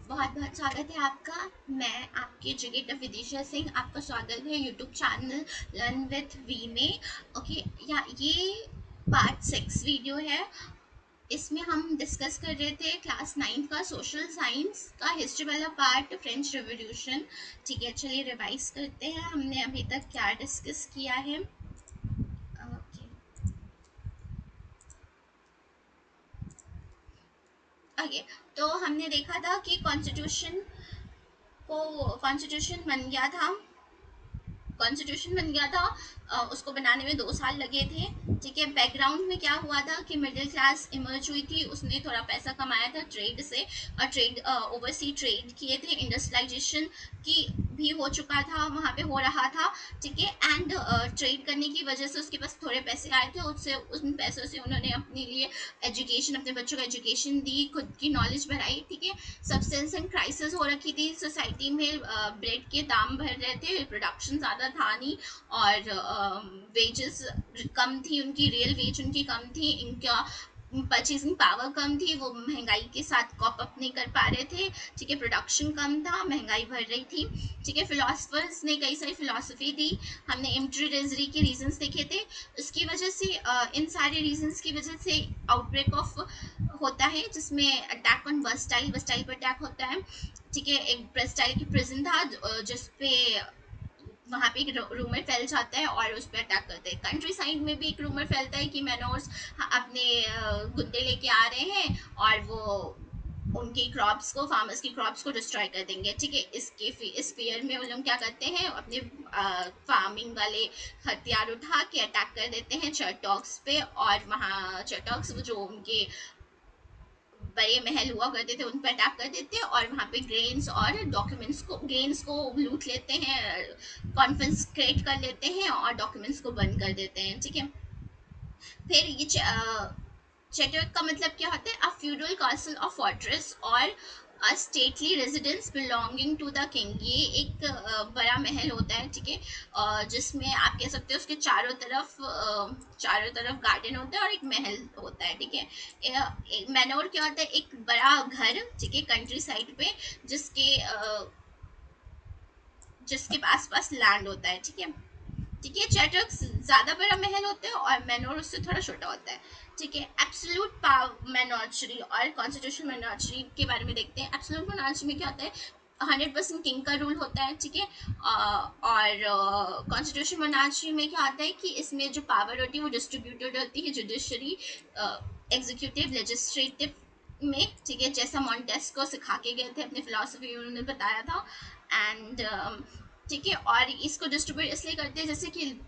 बहुत बहुत स्वागत है आपका। मैं आपकी एजुकेटर विदिशा सिंह, आपका स्वागत है YouTube channel learn with V में। ओके, या ये पार्ट 6 वीडियो है। इसमें हम डिस्कस कर रहे थे क्लास 9 का सोशल साइंस का हिस्ट्री वाला पार्ट, फ्रेंच रेवोल्यूशन। ठीक है, चलिए रिवाइज करते हैं हमने अभी तक क्या डिस्कस किया है। ओके ओके, तो हमने देखा था कि कॉन्स्टिट्यूशन बन गया था। कॉन्स्टिट्यूशन बन गया था। उसको बनाने में 2 साल लगे थे। ठीक है, बैकग्राउंड में क्या हुआ था कि मिडिल क्लास इमर्ज हुई थी, उसने थोड़ा पैसा कमाया था ट्रेड से, और ट्रेड ओवरसी ट्रेड किए थे, इंडस्ट्रियलाइजेशन की भी हो चुका था, वहाँ पे हो रहा था। ठीक है, एंड ट्रेड करने की वजह से उसके पास थोड़े पैसे आए थे, उससे उन पैसों से उन्होंने अपने लिए एजुकेशन, अपने बच्चों को एजुकेशन दी, खुद की नॉलेज बढ़ाई। ठीक है, सब्सटेंस एंड क्राइसिस हो रखी थी सोसाइटी में, ब्रेड के दाम बढ़ रहे थे, प्रोडक्शन ज़्यादा था नहीं, और वेजेस कम थी, उनकी रियल वेज उनकी कम थी, इनका परचेसिंग पावर कम थी, वो महंगाई के साथ कॉप अप नहीं कर पा रहे थे। ठीक है, प्रोडक्शन कम था, महंगाई बढ़ रही थी। ठीक है, फिलोसफर्स ने कई सारी फिलोसफी दी, हमने एम्प्टी ट्रेजरी के रीजंस देखे थे। उसकी वजह से इन सारे रीजंस की वजह से आउटब्रेक ऑफ होता है, जिसमें अटैक ऑन बस्टाइल बस्टाइल पर अटैक होता है। ठीक है, एक बस्टाइल की प्रिजन था जिसपे वहाँ पे एक रूमर फैल जाता है और उस पर अटैक करते हैं। कंट्री साइड में भी एक रूमर फैलता है कि मैनोर्स अपने गुंडे लेके आ रहे हैं और वो उनकी क्रॉप्स को, फार्मर्स की क्रॉप्स को डिस्ट्रॉय कर देंगे। ठीक है, इस फेयर में वो लोग क्या करते हैं, अपने फार्मिंग वाले हथियार उठा के अटैक कर देते हैं चर्टॉक्स पे, और वहाँ चर्टॉक्स जो उनके बड़े महल हुआ करते थे उन पर अटैक कर देते हैं, और वहाँ पे ग्रेन्स और डॉक्यूमेंट्स को, ग्रेन्स को लूट लेते हैं, कॉन्फिस्केट कर लेते हैं और डॉक्यूमेंट्स को बंद कर देते हैं। ठीक है, फिर ये चेटवर्क का मतलब क्या होता है, अ फ्यूडल कासल और फोर्ट्रेस और a stately residence belonging to the king. ये एक बड़ा महल होता है। ठीक है, जिसमें आप कह सकते हो उसके चारों तरफ गार्डन होता है और एक महल होता है। ठीक है, एक मैनोर क्या होता है, एक बड़ा घर, ठीक है, कंट्री साइड पे, जिसके जिसके आस पास लैंड होता है। ठीक है, ठीक है, चैटर्क ज्यादा बड़ा महल होता है और मैनोर उससे थोड़ा छोटा होता है। ठीक है, एब्सोल्यूट पावर मैनोर्चरी और कॉन्स्टिट्यूशन मैनोर्चरी के बारे में देखते हैं। एब्सोल्यूट मैनोर्चरी में क्या होता है, 100% किंग का रूल होता है। ठीक है, और कॉन्स्टिट्यूशन मोनार्ची में क्या होता है कि इसमें जो पावर होती है वो डिस्ट्रीब्यूटेड होती है, जुडिशरी, एग्जीक्यूटिव, लेजिस्लेटिव में। ठीक है, जैसा मॉन्टेस्को सिखा के गए थे अपने फिलोसफी में, उन्होंने बताया था। एंड ठीक है, और इसको डिस्ट्रीब्यूट इसलिए करते हैं जैसे कि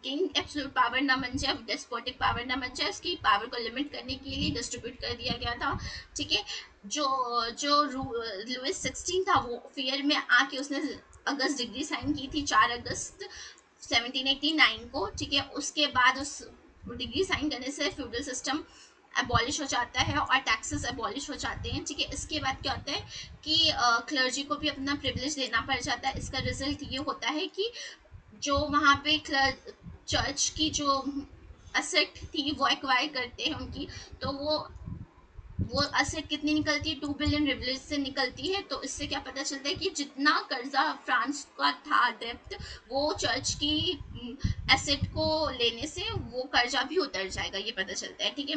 किंग एब्सोल्यूट पावर ना बन जाए, डेस्पोटिक पावर ना बन जाए, उसकी पावर को लिमिट करने के लिए डिस्ट्रीब्यूट कर दिया गया था। ठीक है, जो जो लुइस 16 था, वो फियर में आके उसने अगस्त डिग्री साइन की थी, 4 अगस्त 1789 को। ठीक है, उसके बाद उस डिग्री साइन करने से फ्यूडल सिस्टम अबॉलिश हो जाता है और टैक्सेस अबॉलिश हो जाते हैं। ठीक है, इसके बाद क्या होता है कि क्लर्जी को भी अपना प्रिविलेज देना पड़ जाता है। इसका रिजल्ट ये होता है कि जो वहाँ पे चर्च की जो असेट थी वो एक्वायर करते हैं उनकी, तो वो असेट कितनी निकलती है, 2 बिलियन रिवलेज से निकलती है। तो इससे क्या पता चलता है कि जितना कर्जा फ्रांस का था, डेप्ट, वो चर्च की एसेट को लेने से वो कर्जा भी उतर जाएगा, ये पता चलता है। ठीक है,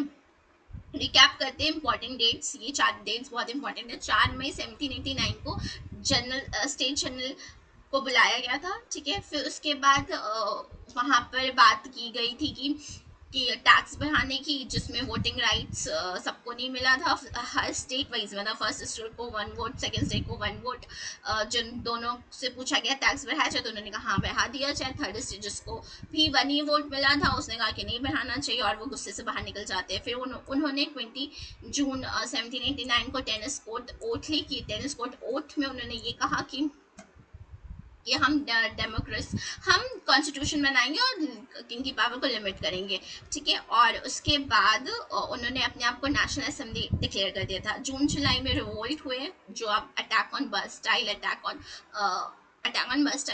रिकैप करते हैं इंपॉर्टेंट डेट्स। ये 4 डेट्स बहुत इंपॉर्टेंट है। 4 मई 1789 को जनरल स्टेट जनरल को बुलाया गया था। ठीक है, फिर उसके बाद वहाँ पर बात की गई थी कि टैक्स बढ़ाने की, जिसमें वोटिंग राइट्स सबको नहीं मिला था। हर स्टेट वाइज में था, फर्स्ट स्टेट को 1 वोट, सेकंड स्टेट को 1 वोट। जिन दोनों से पूछा गया टैक्स बढ़ाया जाए तो उन्होंने कहा हाँ बढ़ा दिया जाए। थर्ड स्टेट जिसको भी 1 ही वोट मिला था उसने कहा कि नहीं बढ़ाना चाहिए, और वो गुस्से से बाहर निकल जाते हैं। फिर उन्होंने 20 जून 1789 को टेनिस कोर्ट ओथ ली की। टेनिस कोर्ट ओथ में उन्होंने ये कहा कि हम डेमोक्रेसी, हम कॉन्स्टिट्यूशन बनाएंगे और किंग की पावर को लिमिट करेंगे। ठीक है, और उसके बाद उन्होंने अपने आप को नेशनल असेंबली डिक्लेयर कर दिया था। जून जुलाई में रिवोल्ट हुए, जो आप अटैक ऑन बस्टाइल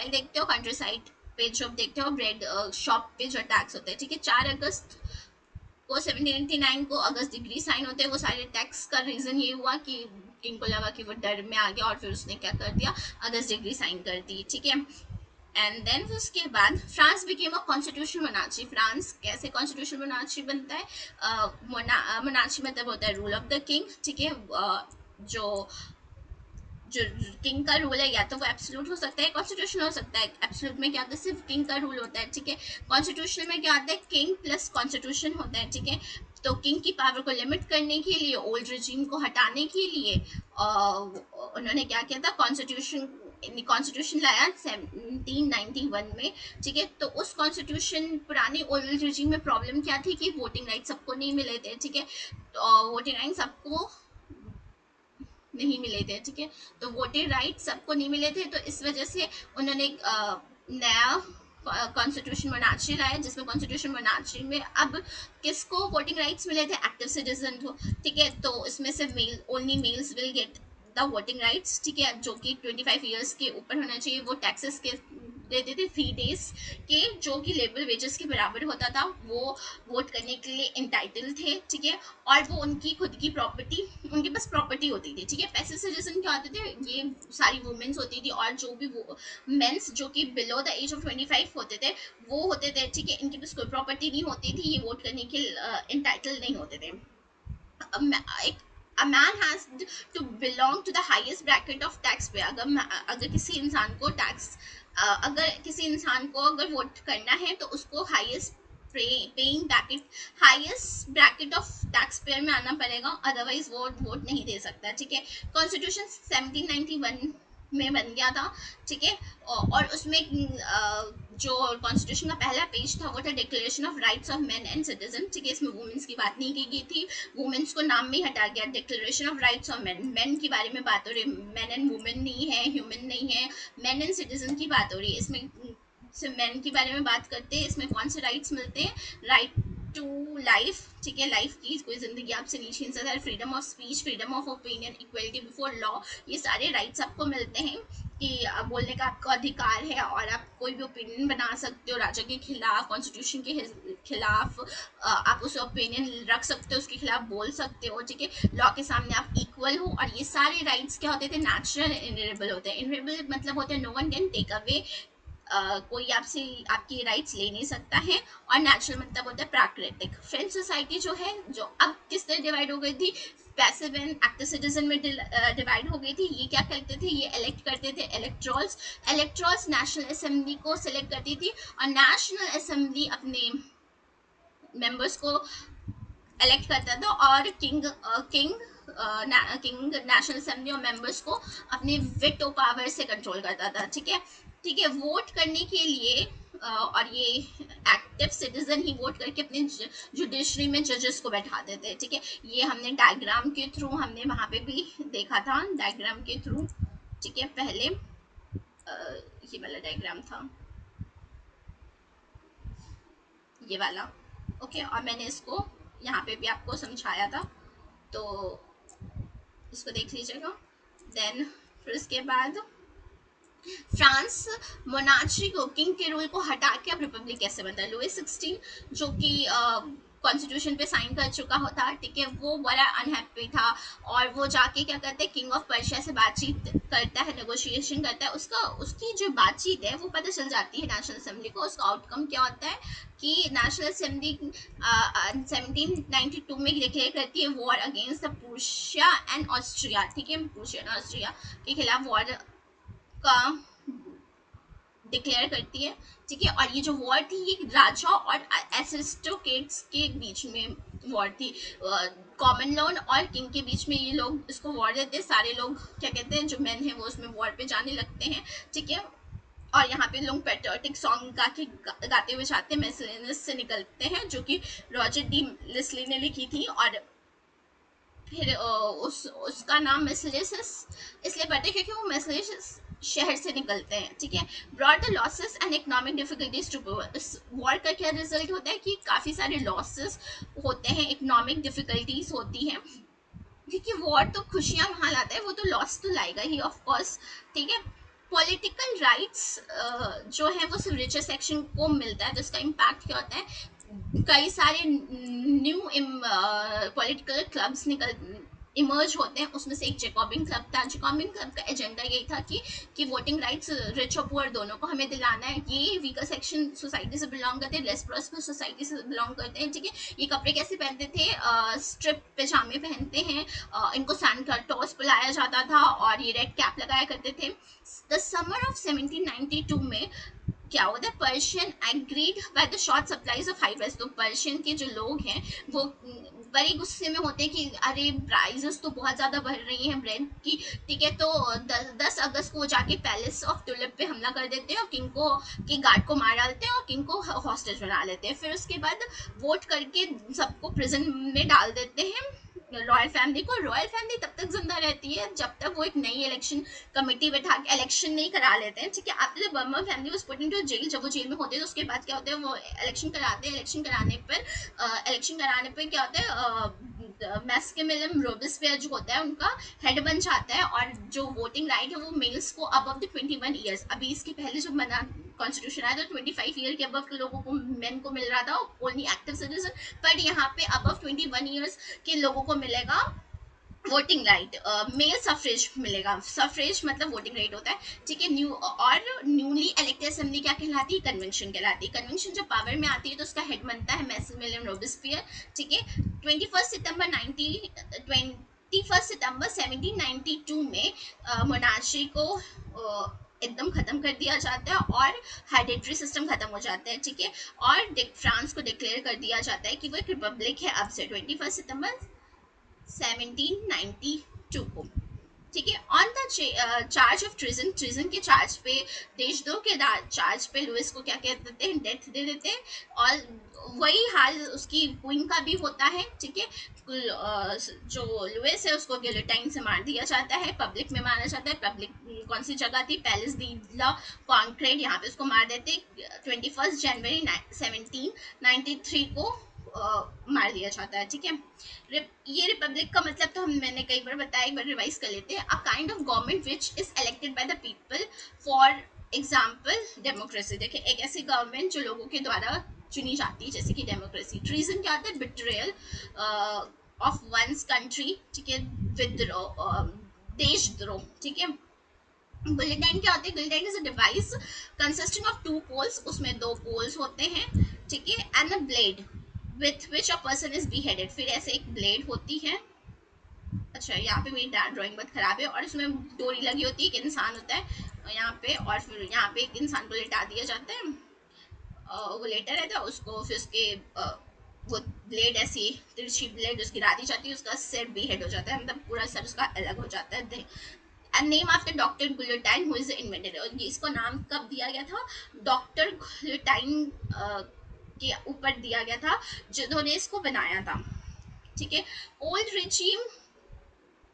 देखते हो, कंट्री साइड पे जो देखते हो, ब्रेड शॉप पे जो अटैक्स होते हैं। ठीक है, 4 अगस्त को 1789 को अगस्त डिग्री साइन होते हैं। वो सारे टैक्स का रीजन ये हुआ कि किंग को लगा कि वो डर में आ गया और फिर उसने क्या कर दिया, 10 डिग्री साइन कर दी, ठीक है। एंड देन उसके बाद France became a constitution monarchy. France कैसे कॉन्स्टिट्यूशन मोनार्ची बनता है? मोनार्ची मतलब होता है रूल ऑफ द किंग, ठीक है। जो जो किंग का रूल है या तो वो एब्सोल्यूट हो सकता है, कॉन्स्टिट्यूशन हो सकता है। एब्सोल्यूट में क्या होता है, सिर्फ किंग का रूल होता है, ठीक है। कॉन्स्टिट्यूशन में क्या होता है, किंग प्लस कॉन्स्टिट्यूशन होता है, ठीक है। तो किंग की पावर को लिमिट करने के लिए, ओल्ड रिजीम को हटाने के लिए उन्होंने क्या किया था, कॉन्स्टिट्यूशन लाया 1791 में, ठीक है। तो उस कॉन्स्टिट्यूशन पुराने ओल्ड रिजीम में प्रॉब्लम क्या थी कि वोटिंग राइट सबको नहीं मिले थे, ठीक है। तो वोटिंग राइट सबको नहीं मिले थे, ठीक है। तो वोटिंग राइट सबको नहीं मिले थे, तो इस वजह से उन्होंने नया कॉन्स्टिट्यूशन मोनार्ची लाया, जिसमें कॉन्स्टिट्यूशन मोनार्ची में अब किसको वोटिंग राइट्स मिले थे, एक्टिव सिटीजन को, ठीक है। तो इसमें से male only males will get the voting rights, ठीक है, जो कि 25 ईयर्स के ऊपर होना चाहिए। वो टैक्सेस के देते थे 3 days के, जो कि लेबर वेजेस के बराबर होता था, वो वोट करने के लिए इंटाइटल थे, ठीक है। और वो उनकी खुद की प्रॉपर्टी, उनके पास प्रॉपर्टी होती थी, ठीक है। पैसे सिटीजन क्या होते थे, ये सारी वुमेन्स होती थी, और जो भी वो मेंस जो कि बिलो द एज ऑफ 25 होते थे, वो होते थे, ठीक है। इनके पास कोई प्रॉपर्टी नहीं होती थी, ये वोट करने के इंटाइटल नहीं होते थे। A man has to belong to the highest bracket of tax पे। अगर किसी इंसान को टैक्स, अगर किसी इंसान को अगर वोट करना है तो उसको paying bracket, highest bracket of tax payer में आना पड़ेगा, अदरवाइज वो वोट नहीं दे सकता, ठीक है। कॉन्स्टिट्यूशन 1791 में बन गया था, ठीक है। और उसमें जो कॉन्स्टिट्यूशन का पहला पेज था वो था declaration of rights of main and citizen, ठीक है। इसमें वुमेन्स की बात नहीं की गई थी, वुमेन्स को नाम में ही हटा गया, declaration of rights of main, main के बारे में बात हो रही, मेन एंड वुमेन नहीं है, ह्यूमन नहीं है, मेन एंड सिटीजन की बात हो रही है। इसमें से मैन के बारे में बात करते हैं, इसमें कौन से राइट्स मिलते हैं, राइट टू लाइफ, ठीक है। लाइफ की कोई जिंदगी आपसे नहीं छीन सकता, freedom of speech, freedom of opinion, equality before law, ये सारे राइट्स आपको मिलते हैं कि बोलने का आपका अधिकार है, और आप कोई भी ओपिनियन बना सकते हो राजा के खिलाफ, कॉन्स्टिट्यूशन के खिलाफ, आप उस ओपिनियन रख सकते हो, उसके खिलाफ बोल सकते हो, ठीक है। लॉ के सामने आप इक्वल हो, और ये सारे राइट्स क्या होते थे, नेचुरल, इनवेरेबल होते हैं। इनवेरेबल मतलब होते हैं no one can take away, कोई आपसे आपकी राइट्स ले नहीं सकता है। और नेचुरल मतलब होता है प्राकृतिक। फ्रेंच सोसाइटी जो है, जो अब किस तरह डिवाइड हो गई थी, पैसिव एंड एक्टिव सिटीजन में डिवाइड हो गई थी। ये क्या करते थे, ये इलेक्ट करते थे इलेक्ट्रॉल्स, इलेक्ट्रॉल्स नेशनल असेंबली को सिलेक्ट करती थी, और नेशनल असेंबली अपने मेंबर्स को इलेक्ट करता था, और किंग नेशनल असेंबली और मेंबर्स को अपने वेटो पावर से कंट्रोल करता था, ठीक है। ठीक है, वोट करने के लिए और ये एक्टिव सिटीजन ही वोट करके अपने जुडिशरी में जजेस को बैठा देते हैं, ठीक है। ये हमने डायग्राम के थ्रू, हमने वहाँ पे भी देखा था, डायग्राम के थ्रू, ठीक है। पहले ये वाला डायग्राम था, ये वाला, ओके। और मैंने इसको यहाँ पे भी आपको समझाया था, तो इसको देख लीजिएगा। देन फिर उसके बाद फ्रांस मोनार्ची को, किंग के रूल को हटा के अब रिपब्लिक कैसे बनता है। लुइस 16 जो कि कॉन्स्टिट्यूशन पे साइन कर चुका होता, ठीक है, वो बड़ा अनहैप्पी था, और वो जाके क्या करते हैं, किंग ऑफ पर्शिया से बातचीत करता है, नेगोशिएशन करता है। उसका उसकी जो बातचीत है वो पता चल जाती है नेशनल असेंबली को। उसका आउटकम क्या होता है कि नेशनल असेंबली 1792 में डिक्लेयर करती है war against the Prussia and Austria, ठीक है। प्रूशिया एंड ऑस्ट्रिया के खिलाफ वॉर का डिक्लेयर करती है, ठीक है। और ये जो वॉर थी, ये राजा और एसिस्टोक्रेट्स के बीच में वॉर थी, कॉमन लॉ और किंग के बीच में ये लोग इसको वॉर देते हैं। सारे लोग क्या कहते हैं, जो मैन है वो उसमें वॉर पे जाने लगते हैं, ठीक है। और यहाँ पे लोग पेट्रियोटिक सॉन्ग गाते हुए जाते हैं, मेसलिनस से निकलते हैं, जो कि रॉजर डी लिस्ली ने लिखी थी। और फिर उसका नाम मेसलिनस इसलिए पड़ता है क्योंकि वो मेसलिनस शहर से निकलते हैं, ठीक है। Brought the losses and economic difficulties to people. इस वॉर का क्या रिजल्ट होता है कि काफ़ी सारे लॉसेस होते हैं, इकोनॉमिक डिफिकल्टीज होती हैं, क्योंकि वॉर तो खुशियां वहां लाता है, वो तो लॉस तो लाएगा ही ऑफ कोर्स, ठीक है। पॉलिटिकल राइट्स जो है वो सिर्फ रिचर सेक्शन को मिलता है, तो इसका इम्पैक्ट क्या होता है, कई सारे न्यू पॉलिटिकल क्लब्स इमर्ज होते हैं, उसमें से एक जैकॉबिन क्लब था। जैकॉबिन क्लब का एजेंडा यही था कि वोटिंग राइट्स रिच और पुअर दोनों को हमें दिलाना है। ये वीकर सेक्शन सोसाइटी से बिलोंग करते हैं, लेस प्रॉस्पेरस सोसाइटी से बिलोंग करते हैं, ठीक है। ये कपड़े कैसे पहनते थे, स्ट्रिप पैजामे पहनते हैं, इनको सैंटा क्लॉज बुलाया जाता था और ये रेड कैप लगाया करते थे। द समर ऑफ 1792 में क्या होता है, Persian agreed by the short supplies of high price. तो पर्शियन के जो लोग हैं वो बड़े गुस्से में होते हैं कि अरे प्राइजेस तो बहुत ज़्यादा बढ़ रही हैं ब्रेड की, ठीक है। तो 10 अगस्त को वो जाके पैलेस ऑफ टुलिप पे हमला कर देते हैं और किंग गार्ड को मार डालते हैं और किंग को हॉस्टेज बना लेते हैं। फिर उसके बाद वोट करके सबको प्रिजन में डाल देते हैं, रॉयल फैमिली को। रॉयल फैमिली तब तक जिंदा रहती है जब तक वो एक नई इलेक्शन कमेटी बैठा के इलेक्शन नहीं करा लेते हैं, ठीक है। After the Bourbon family was put into jail, जब वो जेल में होते हैं तो उसके बाद क्या होता है, वो इलेक्शन कराते हैं। इलेक्शन कराने पर क्या होता है, मैक्सिमिलियन रोबेस्पियर जो होता है उनका हेड बन जाता है, और जो वोटिंग राइट है वो मेल्स को अबव द 21 ईयर्स, अभी इसके पहले जब बना कॉन्स्टिट्यूशन आया तो 25 ईयर के अबव के लोगों को, मेन को मिल रहा था ओनली एक्टिव सिटीजन, बट यहाँ पे अबव 21 ईयर्स के लोगों को मिलेगा वोटिंग राइट, मेल सफरेज मिलेगा। सफरेज मतलब वोटिंग राइट होता है, ठीक है। न्यूली इलेक्टेड असेंबली क्या कहलाती है, कन्वेंशन कहलाती है। कन्वेंशन जब पावर में आती है तो उसका हेड बनता है मैक्सिमिलियन रोबेस्पियर, ठीक है। 21 सितंबर 1792 में मोनार्ची को एकदम खत्म कर दिया जाता है और हेरिडिटरी सिस्टम खत्म हो जाता है, ठीक है। और फ्रांस को डिक्लेयर कर दिया जाता है कि वो एक रिपब्लिक है अब से 21 सितंबर 1792 को, ठीक है। ऑन द चार्ज ऑफ ट्रिजन, ट्रिजन के चार्ज पे, देशद्रोह के चार्ज पे लुइस को क्या कह देते हैं, डेथ दे देते हैं। और वही हाल उसकी क्वीन का भी होता है, ठीक है। जो लुइस है उसको गिलोटाइन से मार दिया जाता है, पब्लिक में मारा जाता है। पब्लिक कौन सी जगह थी, पैलेस दी ला कॉन्क्रेट, यहाँ पे उसको मार देते। 21 जनवरी 1793 को मार दिया जाता है, ठीक है। ये रिपब्लिक का मतलब तो मैंने कई बार बताया, एक बार रिवाइज कर लेते हैं। A kind of government which is elected by the people, for example democracy. देखिए एक ऐसी गवर्नमेंट जो लोगों के द्वारा चुनी जाती है, जैसे कि डेमोक्रेसी। ट्रीजन क्या होता है, बिट्रेयल ऑफ वंस कंट्री, ठीक है। विद्रोह, देशद्रोह, ठीक है। गुलिटाइन क्या होते हैं, guillotine is a device consisting of two poles, उसमें दो पोल्स होते हैं, ठीक है। And a blade with which a person is beheaded, फिर ऐसे एक ब्लेड होती है। अच्छा यहाँ पे मेरी ड्राइंग बहुत खराब है, और इसमें डोरी लगी होती है, एक इंसान होता है यहाँ पे, और फिर यहाँ पे एक इंसान को लेटा दिया जाता है, वो लेटा रहता है, उसको फिर उसके वो ब्लेड ऐसी तिरछी ब्लेड उसकी गिरा दी जाती है, उसका सिर भी हेड हो जाता है, मतलब पूरा सर उसका अलग हो जाता है। And name after doctor Guillotine who is invented, और ये इसको नाम कब दिया गया था, डॉक्टर गुलिटाइन के ऊपर दिया गया था जिन्होंने इसको बनाया था, ठीक है। ओल्ड रिजीम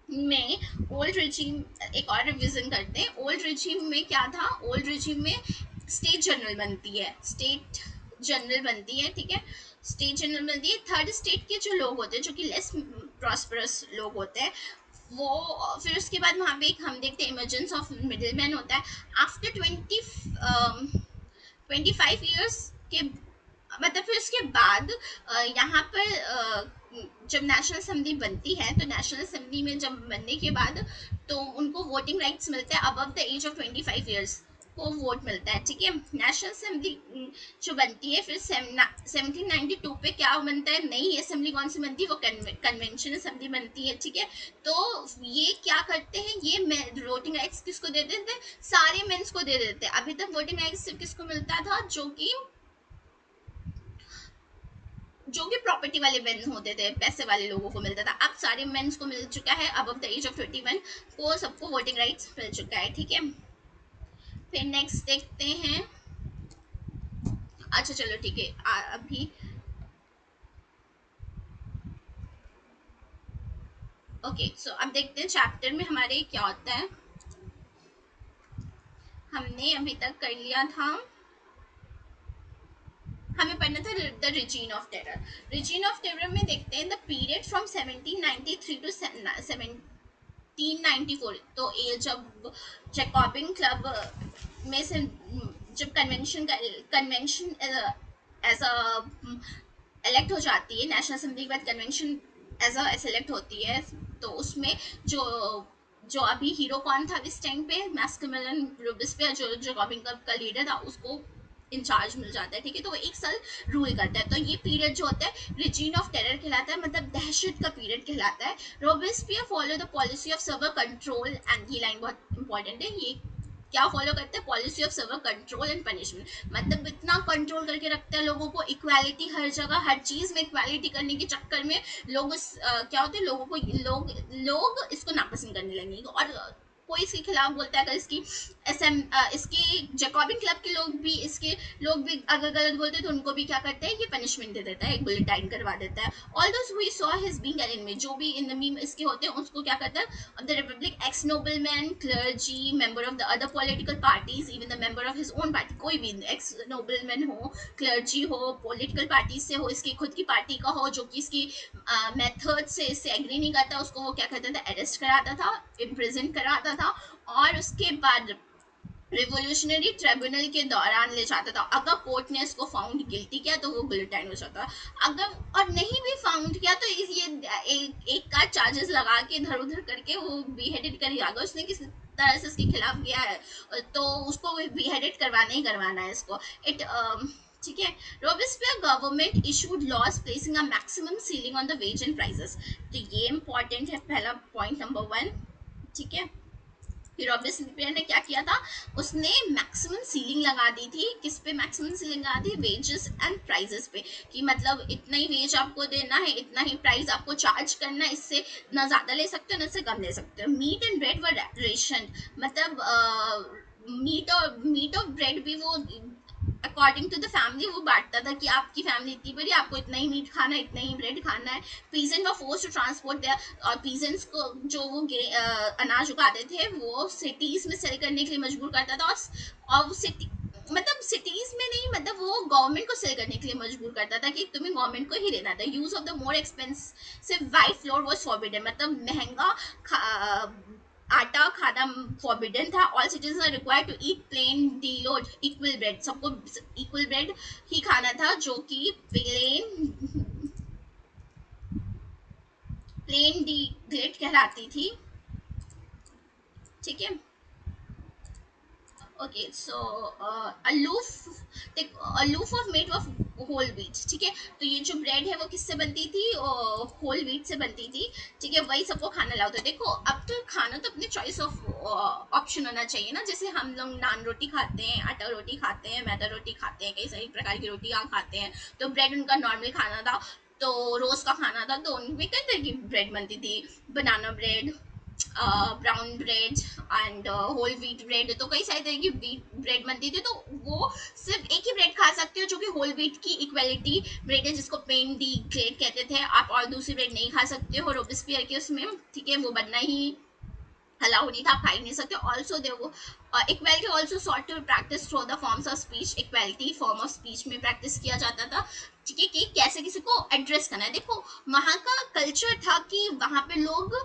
में, ओल्ड रिजीम, एक और रिविजन करते हैं। ओल्ड रिजीम में क्या था, ओल्ड रिजीम में स्टेट जनरल बनती है, स्टेट जनरल बनती है, ठीक है। स्टेट जनरल बनती है। थर्ड स्टेट के जो लोग होते हैं, जो कि लेस प्रॉस्परस लोग होते हैं, वो फिर उसके बाद वहाँ पे एक हम देखते हैं इमरजेंस ऑफ मिडिल मैन होता है। आफ्टर 25 ईयर्स के, मतलब फिर उसके बाद यहाँ पर जब नेशनल असेंबली बनती है, तो नेशनल असेंबली में जब बनने के बाद तो उनको वोटिंग राइट्स मिलते हैं, above the age of 25 years को वोट मिलता है, ठीक है। नेशनल असेंबली जो बनती है फिर 1792 पे क्या बनता है, नई असेंबली कौन सी बनती है, वो कन्वेंशन असेंबली बनती है, ठीक है। तो ये क्या करते हैं, ये वोटिंग राइट्स किसको दे देते हैं, सारे मेंस को दे देते हैं। अभी तक वोटिंग राइट्स सिर्फ किसको मिलता था, जो कि प्रॉपर्टी वाले मेन होते थे, पैसे वाले लोगों को मिलता था। अब सारे मेंस को मिल चुका है, अब द एज ऑफ 21 को सबको वोटिंग राइट्स मिल चुका है, ठीक है। फिर नेक्स्ट देखते हैं। अच्छा चलो ठीक है, अभी ओके सो अब देखते हैं चैप्टर में हमारे क्या होता है। हमने अभी तक कर लिया था, हमें पढ़ना था the regime of terror. Regime of terror में देखते हैं द पीरियड फ्रॉम 1793 टू 1794। तो ये जब जैकॉबिन क्लब में से जब कन्वेंशन एज अ इलेक्ट हो जाती है, नेशनल असेंबली के बाद कन्वेंशन एज अ सेलेक्ट होती है, तो उसमें जो जो अभी हीरो कौन था इस टाइम पे, मैक्सिमिलियन रोबिस्पियर, जो जो रॉबिन क्लब का लीडर था, उसको इंचार्ज मिल जाता है, ठीक है। तो वो 1 साल रूल करता है। तो ये पीरियड जो होता है रिजीन ऑफ टेरर कहलाता है, मतलब दहशत का पीरियड कहलाता है। Robespierre follow the policy of severe control, and ये लाइन बहुत इंपॉर्टेंट है, ये क्या फॉलो करते हैं, policy of severe control and punishment, मतलब इतना कंट्रोल करके रखते हैं लोगों को, इक्वालिटी हर जगह हर चीज में इक्वालिटी करने के चक्कर में लोग क्या होते हैं, लोगों को लोग इसको नापसंद करने लगेंगे। और कोई इसके खिलाफ बोलता है, अगर इसकी इसकी जैकॉबिन क्लब के लोग भी अगर गलत बोलते हैं तो उनको भी क्या करते हैं, ये पनिशमेंट दे देता है, एक बुलेट टाइन करवा देता है। All those who saw his being an enemy, जो भी इन द मीम इसके होते हैं उसको क्या करता है, the Republic x nobleman, clergy, member of the other political parties, even the member of his own party, कोई भी एक्स नोबलमैन हो, क्लर्जी हो, पॉलिटिकल पार्टी से हो, इसकी खुद की पार्टी का हो, जो कि इसकी मेथड से इससे एग्री नहीं करता, उसको वो क्या करता था, अरेस्ट कराता था, इम्प्रिजन कराता था, और उसके बाद रिवोल्यूशनरी ट्रिब्यूनल के दौरान ले जाता था। अगर कोर्ट ने इसको फाउंड गिल्टी किया तो वो गिल्टाइन हो जाता, अगर और नहीं भी फाउंड किया तो एक का चार्जेस लगा के इधर उधर करके वो बीहेडेड कर दिया। अगर उसने किसी तरह से इसके खिलाफ किया है तो उसको बीहेडेड करवाना ही करवाना है इसको। इट ठीक है। Robespierre government issued laws placing a maximum ceiling on the wage and prices, तो ये इंपॉर्टेंट है, पहला पॉइंट नंबर 1, ठीक है। फिर रॉबिस्पियर ने क्या किया था, उसने मैक्सिमम सीलिंग लगा दी थी, किस पे मैक्सिमम सीलिंग लगा दी, वेजेस एंड प्राइजेस पे, कि मतलब इतना ही वेज आपको देना है, इतना ही प्राइस आपको चार्ज करना है, इससे ना ज्यादा ले सकते हो ना इससे कम ले सकते हो। Meat and bread were ration, मतलब मीट और ब्रेड भी वो अकॉर्डिंग टू द फैमिली वो बांटता था, कि आपकी फैमिली इतनी बड़ी, आपको इतना ही मीट खाना है, इतना ही ब्रेड खाना है। Peasant were force to transport there, और पीजेंट्स को जो वो अनाज उगाते थे वो सिटीज में सेल करने के लिए मजबूर करता था, और सिटी मतलब सिटीज में नहीं, मतलब वो गवर्नमेंट को सेल करने के लिए मजबूर करता था, कि तुम्हें गवर्नमेंट को ही लेना था। Use of the more expensive white flour was forbidden, मतलब महंगा आटा खाना फॉरबिडन था। All citizen are required to eat plain डीलोड इक्वल ब्रेड, सबको इक्वल ब्रेड ही खाना था, जो कि प्लेन डी ग्रेड कहलाती थी, ठीक है। Okay so a loaf of made of whole wheat, ठीक है। तो ये जो ब्रेड है वो किससे बनती थी, होल व्हीट से बनती थी, ठीक है। वही सबको खाना लाओ। तो देखो अब तो खाना तो अपने चॉइस ऑफ ऑप्शन होना चाहिए ना, जैसे हम लोग नान रोटी खाते हैं, आटा रोटी खाते हैं, मैदा रोटी खाते हैं, कई सारी प्रकार की रोटियां खाते हैं। तो ब्रेड उनका नॉर्मल खाना था, तो रोज का खाना था, तो उनमें कई तरह की ब्रेड बनती थी, banana bread, brown bread and whole wheat bread, तो कई सारी तरह की व्हीट ब्रेड बनती थी। तो वो सिर्फ एक ही ब्रेड खा सकते हो जो कि होल व्हीट की इक्वलिटी ब्रेड है, जिसको प्लेन डी ग्रेड कहते थे आप, और दूसरी ब्रेड नहीं खा सकते हो रोबिस्पियर के उसमें, ठीक है। वो बनना ही अलाउ नहीं था, आप खा ही नहीं सकते। ऑल्सो दे वो equality also sought to practice through the forms of speech, equality form of speech में प्रैक्टिस किया जाता था, ठीक है, कि कैसे किसी को एड्रेस करना है। देखो वहाँ का कल्चर था कि वहाँ पे लोग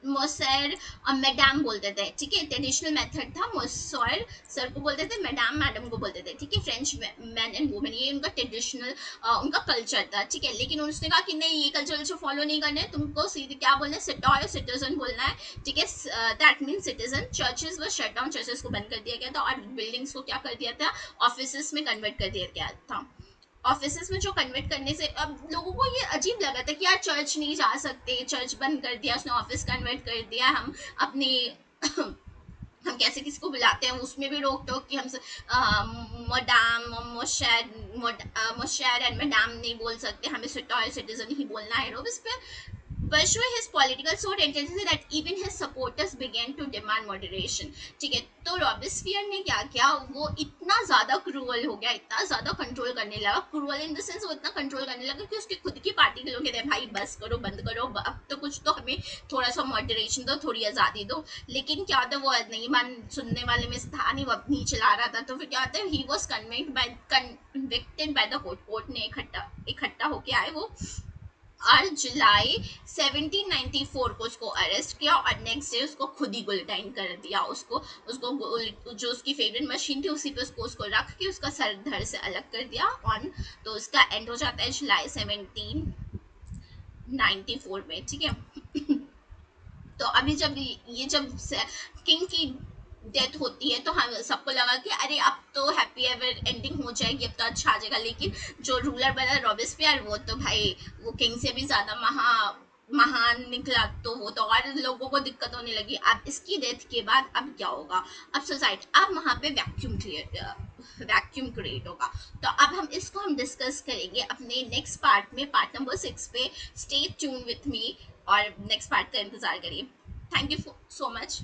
मोसर और मैडम बोलते थे, ठीक है। ट्रेडिशनल मेथड था, मोसर सर को बोलते थे, मैडम मैडम को बोलते थे, ठीक है। फ्रेंच मैन एंड वुमेन, ये उनका ट्रेडिशनल उनका कल्चर था, ठीक है। लेकिन उसने कहा कि नहीं, ये कल्चर फॉलो नहीं करना है, तुमको सीधे क्या बोलना है, सिटॉय सिटीजन बोलना है, ठीक है। That mean citizen. Churches were shut down, churches को बंद कर दिया गया था, और बिल्डिंग्स को क्या कर दिया था, ऑफिसेस में कन्वर्ट कर दिया गया था। ऑफिस में जो कन्वर्ट करने से अब लोगों को ये अजीब लगा था कि यार चर्च नहीं जा सकते, चर्च बंद कर दिया उसने, ऑफिस कन्वर्ट कर दिया, हम अपने हम कैसे किसी को बुलाते हैं उसमें भी रोक टोक कि हम मडाम मोशैर एंड मैडम नहीं बोल सकते, हमें सिटीजन ही बोलना है। रोब इस पे pursue his political so intensely that even his supporters began to demand moderation, ठीक है। तो रॉबिस्फियर ने क्या किया, वो इतना ज्यादा क्रूअल हो गया, इतना ज्यादा कंट्रोल करने लगा, क्रूअल इन द सेंस वो इतना कंट्रोल करने लगा कि उसकी खुद की पार्टी के लोग कहते हैं भाई बस करो, बंद करो, अब तो कुछ तो हमें थोड़ा सा मॉडरेशन दो, थोड़ी आजादी दो। लेकिन क्या होता है, वो नहीं मान सुनने वाले में था नहीं, वो अपनी चला रहा था। तो फिर क्या होता है, he was convicted by the court, court ने इकट्ठा होके आए वो, और जुलाई 1794 को उसको अरेस्ट किया, और नेक्स्ट डे उसको खुद ही गुलटाइन कर दिया। उसको जो उसकी फेवरेट मशीन थी उसी पे उसको रख के उसका सर धड़ से अलग कर दिया ऑन। तो उसका एंड हो जाता है जुलाई 17 94 में, ठीक है। तो अभी जब ये जब किंग की डेथ होती है तो हम सबको लगा कि अरे अब तो हैप्पी एवर एंडिंग हो जाएगी, अब तो अच्छा आ जाएगा। लेकिन जो रूलर बना रॉबिस्पियर, वो तो भाई वो किंग से भी ज्यादा महान निकला, तो वो तो और लोगों को दिक्कत होने लगी। अब इसकी डेथ के बाद अब क्या होगा, अब सोसाइटी, अब वहां पे वैक्यूम क्रिएट होगा। तो अब हम डिस्कस करेंगे अपने नेक्स्ट पार्ट में, पार्ट नंबर 6 पे। स्टे ट्यून विथ मी और नेक्स्ट पार्ट का इंतजार करिए। Thank you so much.